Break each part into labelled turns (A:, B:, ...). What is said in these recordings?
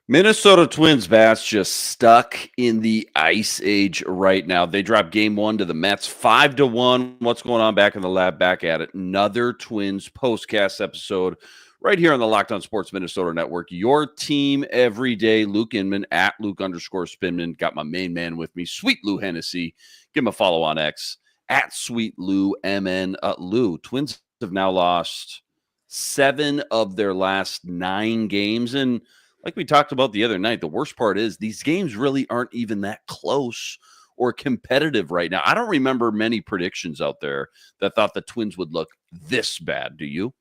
A: Minnesota Twins bats just stuck in the ice age right now. They dropped game one to the Mets 5-1. What's going on back in the lab? Back at it. Another Twins postcast episode right here on the Locked On Sports Minnesota Network. Your team every day. Luke Inman at Luke_Spinman. Got my main man with me, Sweet Lou Hennessy. Give him a follow on X at Sweet Lou MN. Lou, Twins have now lost 7 of their last 9 games. And like we talked about the other night, the worst part is these games really aren't even that close or competitive right now. I don't remember many predictions out there that thought the Twins would look this bad. Do you?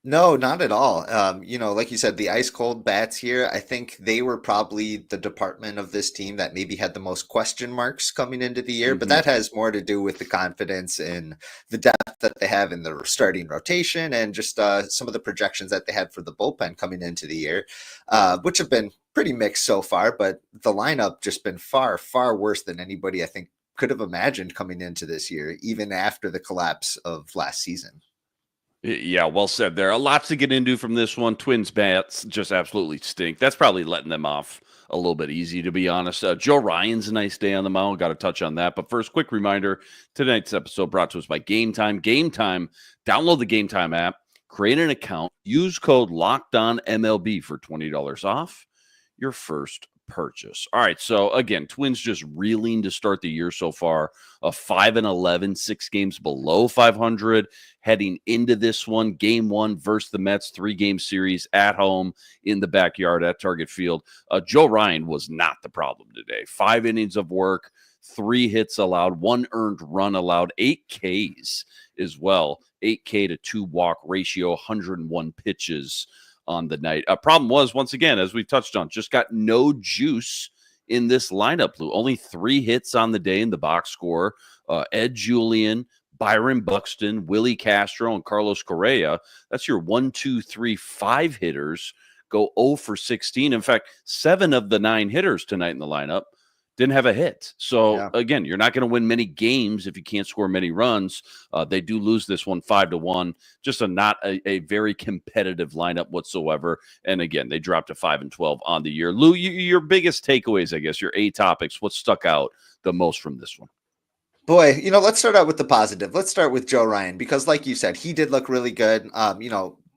B: No, not at all. Like you said, the ice cold bats here, I think they were probably the department of this team that maybe had the most question marks coming into the year, but that has more to do with the confidence in the depth that they have in the starting rotation and just some of the projections that they had for the bullpen coming into the year, which have been pretty mixed so far, but the lineup just been far, far worse than anybody I think could have imagined coming into this year, even after the collapse of last season.
A: Yeah, well said there. A lot to get into from this one. Twins bats just absolutely stink. That's probably letting them off a little bit easy, to be honest. Joe Ryan's a nice day on the mound. Got to touch on that. But first, quick reminder, tonight's episode brought to us by Game Time. Game Time, download the Game Time app, create an account, use code LOCKEDONMLB for $20 off your first purchase. All right, so again, Twins just reeling to start the year so far. A 5-11, 6 games below 500. Heading into this one, game one versus the Mets, 3-game series at home in the backyard at Target Field. Joe Ryan was not the problem today. 5 innings of work, 3 hits allowed, 1 earned run allowed, 8 Ks as well. 8K to 2 walk ratio, 101 pitches on the night. Problem was, once again, as we've touched on, just got no juice in this lineup, Lou. Only 3 hits on the day in the box score. Ed Julian, Byron Buxton, Willie Castro, and Carlos Correa. That's your 1, 2, 3, 5 hitters go 0 for 16. In fact, 7 of the 9 hitters tonight in the lineup didn't have a hit. So again, you're not going to win many games if you can't score many runs. They do lose this one 5-1. Just not a very competitive lineup whatsoever. And again, they dropped to 5-12 on the year. Lou, your biggest takeaways, I guess, your A topics. What stuck out the most from this one?
B: Boy, let's start out with the positive. Let's start with Joe Ryan, because like you said, he did look really good.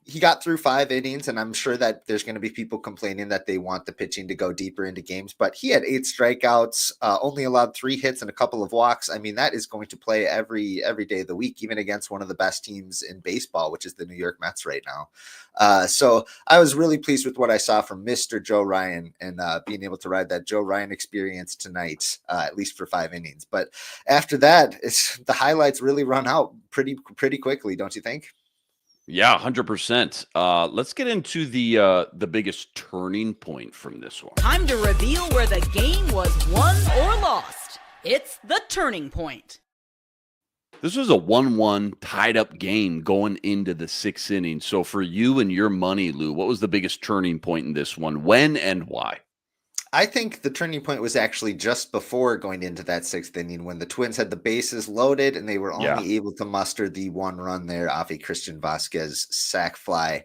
B: He got through 5 innings, and I'm sure that there's going to be people complaining that they want the pitching to go deeper into games, but he had 8 strikeouts, only allowed 3 hits and a couple of walks. I mean, that is going to play every day of the week, even against one of the best teams in baseball, which is the New York Mets right now. So I was really pleased with what I saw from Mr. Joe Ryan, and being able to ride that Joe Ryan experience tonight, at least for 5 innings. But after that, the highlights really run out pretty quickly, don't you think?
A: Yeah, 100%. Let's get into the biggest turning point from this one.
C: Time to reveal where the game was won or lost. It's the turning point.
A: This was a 1-1 tied up game going into the 6th inning. So for you and your money, Lou, what was the biggest turning point in this one? When and why?
B: I think the turning point was actually just before going into that 6th inning, when the Twins had the bases loaded and they were only able to muster the 1 run there off a Christian Vasquez sac fly.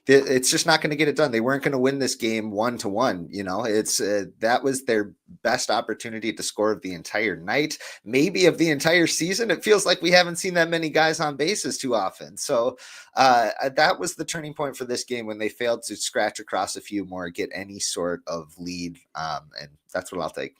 B: It's just not going to get it done. They weren't going to win this game 1-1. It's that was their best opportunity to score of the entire night, maybe of the entire season. It feels like we haven't seen that many guys on bases too often. So that was the turning point for this game, when they failed to scratch across a few more, get any sort of lead. And that's what I'll take.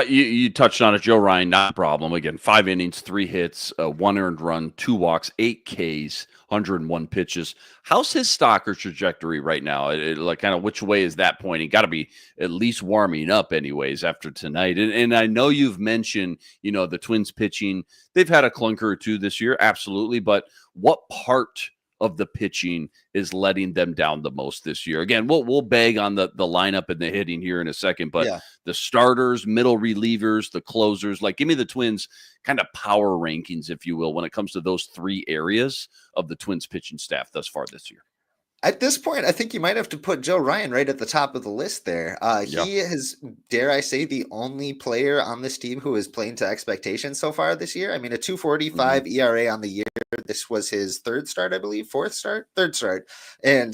A: You touched on it. Joe Ryan, not a problem. Again, 5 innings, 3 hits, 1 earned run, 2 walks, 8 Ks, 101 pitches. How's his stock or trajectory right now? Like, kind of which way is that pointing? Got to be at least warming up anyways after tonight. And I know you've mentioned, the Twins pitching, they've had a clunker or two this year. Absolutely. But what part of the pitching is letting them down the most this year? Again, we'll bag on the lineup and the hitting here in a second, but the starters, middle relievers, the closers, like, give me the Twins kind of power rankings, if you will, when it comes to those 3 areas of the Twins pitching staff thus far this year.
B: At this point, I think you might have to put Joe Ryan right at the top of the list there. He is, dare I say, the only player on this team who is playing to expectations so far this year. I mean, a 2.45 ERA on the year This was his third start, I believe, third start. And,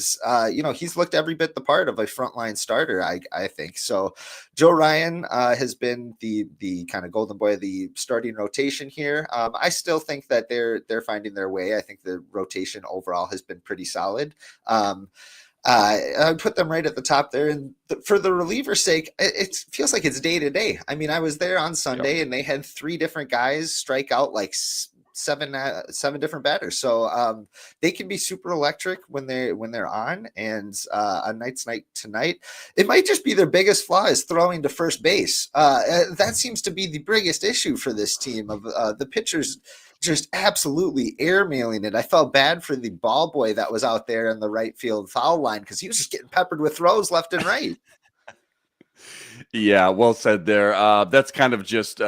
B: he's looked every bit the part of a frontline starter, I think. So Joe Ryan has been the kind of golden boy of the starting rotation here. I still think that they're finding their way. I think the rotation overall has been pretty solid. I put them right at the top there. And for the reliever's sake, it feels like it's day to day. I mean, I was there on Sunday and they had 3 different guys strike out like seven different batters. So they can be super electric when they're on. And on nights like tonight, it might just be their biggest flaw is throwing to first base. That seems to be the biggest issue for this team of the pitchers just absolutely airmailing it. I felt bad for the ball boy that was out there in the right field foul line because he was just getting peppered with throws left and right.
A: Yeah, well said there. That's kind of just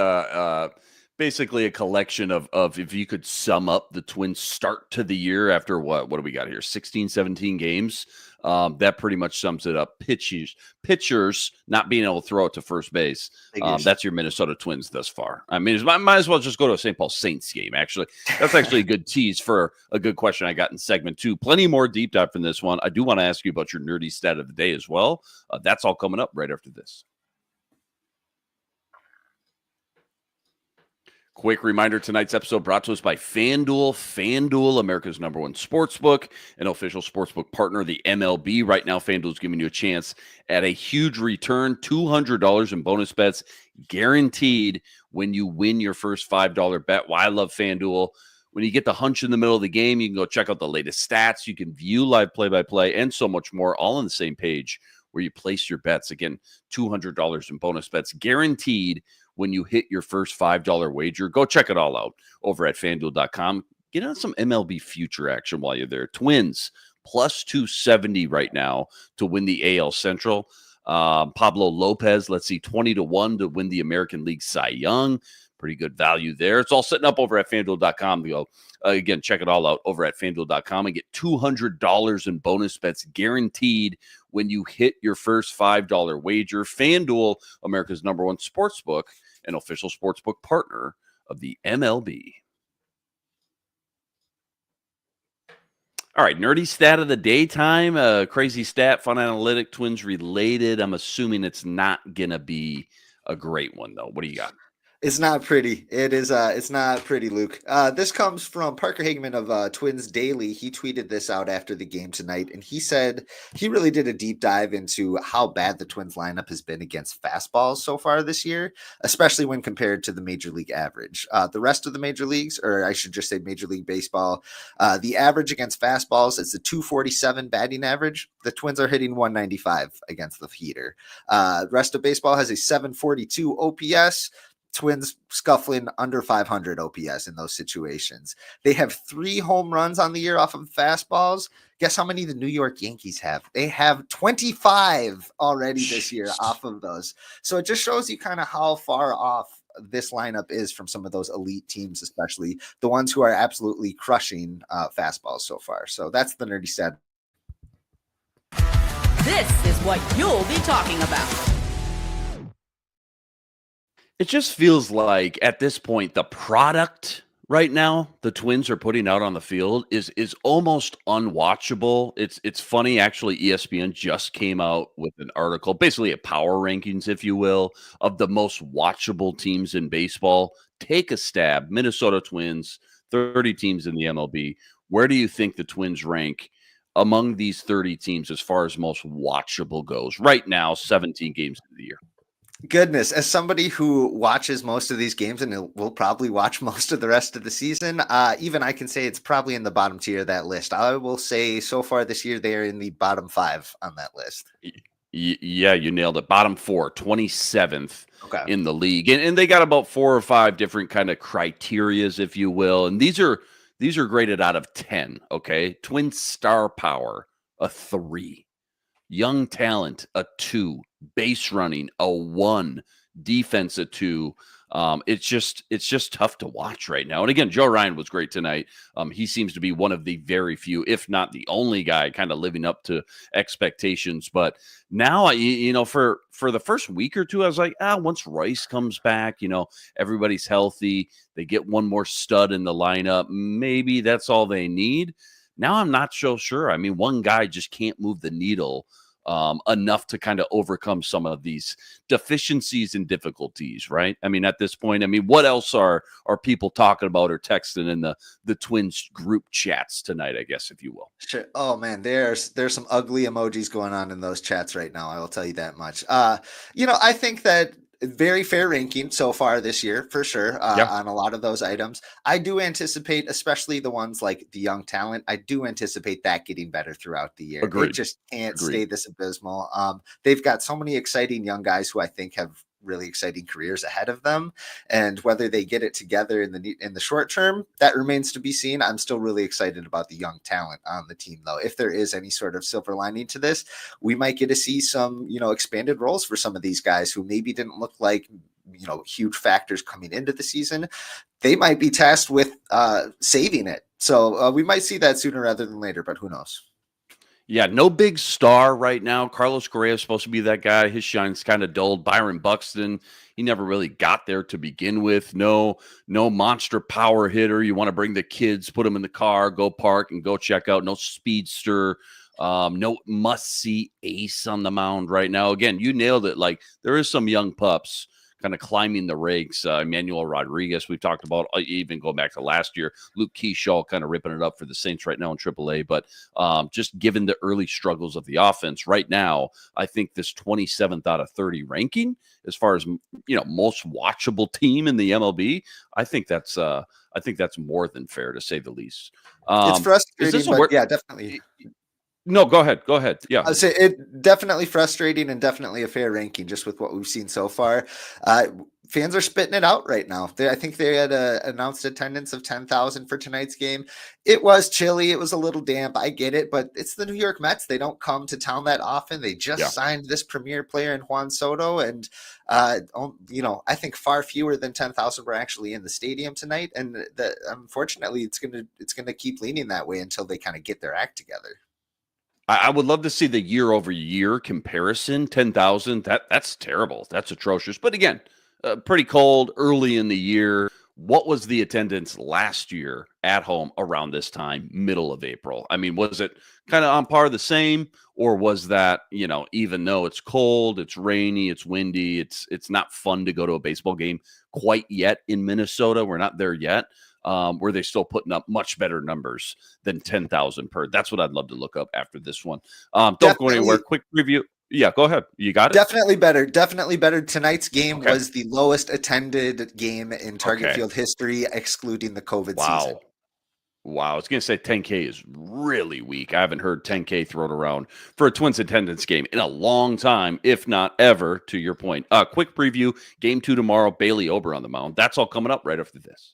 A: basically a collection of if you could sum up the Twins' start to the year after what do we got here? 16, 17 games. That pretty much sums it up. Pitchers not being able to throw it to first base. That's your Minnesota Twins thus far. I mean, might as well just go to a St. Paul Saints game, actually. That's actually a good tease for a good question I got in segment 2. Plenty more deep dive from this one. I do want to ask you about your nerdy stat of the day as well. That's all coming up right after this. Quick reminder, tonight's episode brought to us by FanDuel. FanDuel, America's #1 sportsbook, an official sportsbook partner of the MLB. Right now, FanDuel is giving you a chance at a huge return, $200 in bonus bets, guaranteed when you win your first $5 bet. Why I love FanDuel. When you get the hunch in the middle of the game, you can go check out the latest stats. You can view live play-by-play and so much more, all on the same page where you place your bets. Again, $200 in bonus bets, guaranteed when you hit your first $5 wager. Go check it all out over at FanDuel.com. Get on some MLB future action while you're there. Twins plus 270 right now to win the AL Central. Pablo Lopez, let's see, 20-1 to win the American League Cy Young. Pretty good value there. It's all setting up over at FanDuel.com. Go again, check it all out over at FanDuel.com and get $200 in bonus bets guaranteed when you hit your first $5 wager. FanDuel, America's #1 sportsbook, an official sportsbook partner of the MLB. All right, nerdy stat of the daytime. Crazy stat, fun analytic, Twins related. I'm assuming it's not gonna be a great one though. What do you got?
B: It's not pretty. It is. It's not pretty, Luke. This comes from Parker Hageman of Twins Daily. He tweeted this out after the game tonight, and he said he really did a deep dive into how bad the Twins lineup has been against fastballs so far this year, especially when compared to the Major League average. The rest of the major leagues, or I should just say Major League Baseball, the average against fastballs is the 247 batting average. The Twins are hitting 195 against the heater. Rest of baseball has a 742 OPS. Twins scuffling under 500 OPS in those situations. They have 3 home runs on the year off of fastballs. Guess how many the New York Yankees have? They have 25 already this year off of those. So it just shows you kind of how far off this lineup is from some of those elite teams, especially the ones who are absolutely crushing fastballs so far. So that's the nerdy stat.
C: This is what you'll be talking about.
A: It just feels like at this point, the product right now the Twins are putting out on the field is almost unwatchable. It's funny, actually, ESPN just came out with an article, basically a power rankings, if you will, of the most watchable teams in baseball. Take a stab. Minnesota Twins, 30 teams in the MLB. Where do you think the Twins rank among these 30 teams as far as most watchable goes? Right now, 17 games of the year.
B: Goodness, as somebody who watches most of these games and will probably watch most of the rest of the season, even I can say it's probably in the bottom tier of that list. I will say so far this year, they're in the bottom 5 on that list.
A: Yeah, you nailed it. Bottom 4, 27th in the league. And they got about 4 or 5 different kind of criterias, if you will. And these are graded out of 10, okay? Twin star power, a 3. Young talent, a 2. Base running, a 1. defense at 2. It's just tough to watch right now. And again, Joe Ryan was great tonight. He seems to be one of the very few, if not the only guy, kind of living up to expectations. But now, for the first week or two, I was like, once Rice comes back, everybody's healthy, they get one more stud in the lineup, maybe that's all they need. Now I'm not so sure. I mean, one guy just can't move the needle enough to kind of overcome some of these deficiencies and difficulties, right? I mean, at this point, what else are people talking about or texting in the Twins group chats tonight, I guess, if you will?
B: Sure. Oh man, there's some ugly emojis going on in those chats right now. I will tell you that much. I think that very fair ranking so far this year, for sure, on a lot of those items. I do anticipate, especially the ones like the young talent, I do anticipate that getting better throughout the year.
A: Agreed.
B: It just can't stay this abysmal. They've got so many exciting young guys who I think have really exciting careers ahead of them, and whether they get it together in the short term, that remains to be seen. I'm still really excited about the young talent on the team, though. If there is any sort of silver lining to this, we might get to see some expanded roles for some of these guys who maybe didn't look like huge factors coming into the season. They might be tasked with saving it, so we might see that sooner rather than later, but who knows.
A: Yeah, no big star right now. Carlos Correa is supposed to be that guy. His shine's kind of dulled. Byron Buxton, he never really got there to begin with. No monster power hitter. You want to bring the kids, put them in the car, go park and go check out. No speedster. No must-see ace on the mound right now. Again, you nailed it. Like, there is some young pups kind of climbing the ranks. Emmanuel Rodriguez, we've talked about, even going back to last year. Luke Keyshaw kind of ripping it up for the Saints right now in AAA. But just given the early struggles of the offense right now, I think this 27th out of 30 ranking, as far as most watchable team in the MLB, I think that's more than fair, to say the least.
B: It's frustrating, but yeah, definitely.
A: No, go ahead. Yeah.
B: I'd say it definitely frustrating and definitely a fair ranking just with what we've seen so far. Fans are spitting it out right now. I think they had announced attendance of 10,000 for tonight's game. It was chilly. It was a little damp. I get it, but it's the New York Mets. They don't come to town that often. They just signed this premier player in Juan Soto. And, I think far fewer than 10,000 were actually in the stadium tonight. And unfortunately, it's going to keep leaning that way until they kind of get their act together.
A: I would love to see the year-over-year comparison. 10,000, that's terrible. That's atrocious. But again, pretty cold early in the year. What was the attendance last year at home around this time, middle of April? I mean, was it kind of on par the same, or was that, even though it's cold, it's rainy, it's windy, it's not fun to go to a baseball game quite yet in Minnesota? We're not there yet. Were they still putting up much better numbers than 10,000 per? That's what I'd love to look up after this one. Don't go anywhere. Quick review. Yeah, go ahead. You got it?
B: Definitely better. Tonight's game was the lowest attended game in Target Field history, excluding the COVID season.
A: Wow. I was going to say 10K is really weak. I haven't heard 10K thrown around for a Twins attendance game in a long time, if not ever, to your point. Quick preview. Game 2 tomorrow, Bailey Ober on the mound. That's all coming up right after this.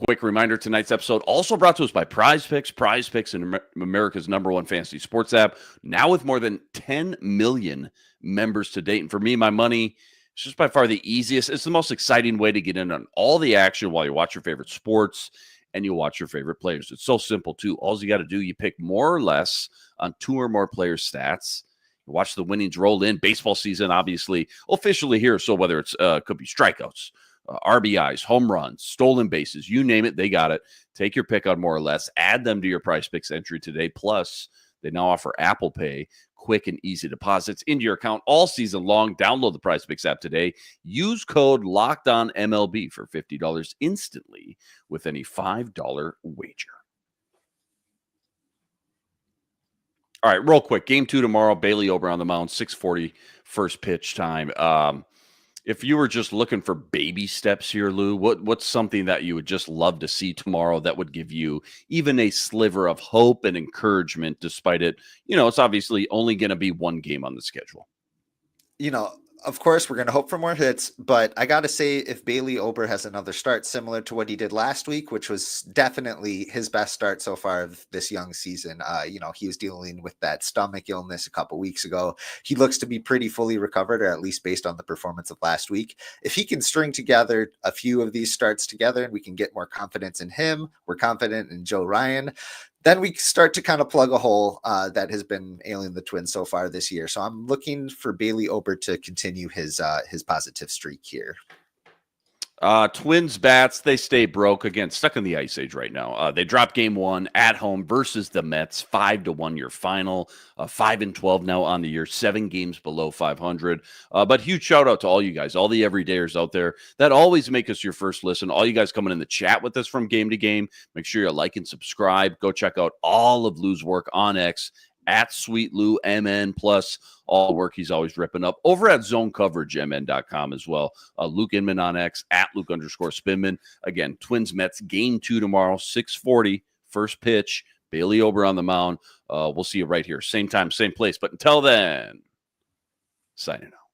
A: Quick reminder, tonight's episode also brought to us by Prize Picks. Prize Picks is America's #1 fantasy sports app, now with more than 10 million members to date. And for me, my money, it's just by far the easiest. It's the most exciting way to get in on all the action while you watch your favorite sports and you watch your favorite players. It's so simple, too. All you got to do, you pick more or less on 2 or more players' stats. You watch the winnings roll in. Baseball season, obviously, officially here. So whether it's could be strikeouts, RBIs, home runs, stolen bases, you name it, they got it. Take your pick on more or less. Add them to your Prize Picks entry today. Plus, they now offer Apple Pay, quick and easy deposits into your account all season long. Download the Prize Picks app today. Use code LOCKEDONMLB for $50 instantly with any $5 wager. All right, real quick. Game 2 tomorrow. Bailey Ober on the mound, 6:40 first pitch time. If you were just looking for baby steps here, Lou, what's something that you would just love to see tomorrow that would give you even a sliver of hope and encouragement, despite it, it's obviously only going to be one game on the schedule?
B: of course, we're going to hope for more hits, but I got to say, if Bailey Ober has another start similar to what he did last week, which was definitely his best start so far of this young season, he was dealing with that stomach illness a couple weeks ago. He looks to be pretty fully recovered, or at least based on the performance of last week. If he can string together a few of these starts together and we can get more confidence in him, we're confident in Joe Ryan, then we start to kind of plug a hole that has been ailing the Twins so far this year. So I'm looking for Bailey Ober to continue his positive streak here.
A: Twins bats, they stay broke again, stuck in the ice age right now. They dropped game 1 at home versus the Mets, 5-1 your final, 5-12 now on the year, 7 games below 500. But huge shout out to all you guys, all the everydayers out there that always make us your first listen. All you guys coming in the chat with us from game to game. Make sure you like and subscribe. Go check out all of Lou's work on X at Sweet Lou MN, plus all the work he's always ripping up over at zonecoveragemn.com as well. Luke Inman on X at Luke_Spinman. Again, Twins Mets game 2 tomorrow, 6:40, first pitch. Bailey Ober on the mound. We'll see you right here. Same time, same place. But until then, signing out.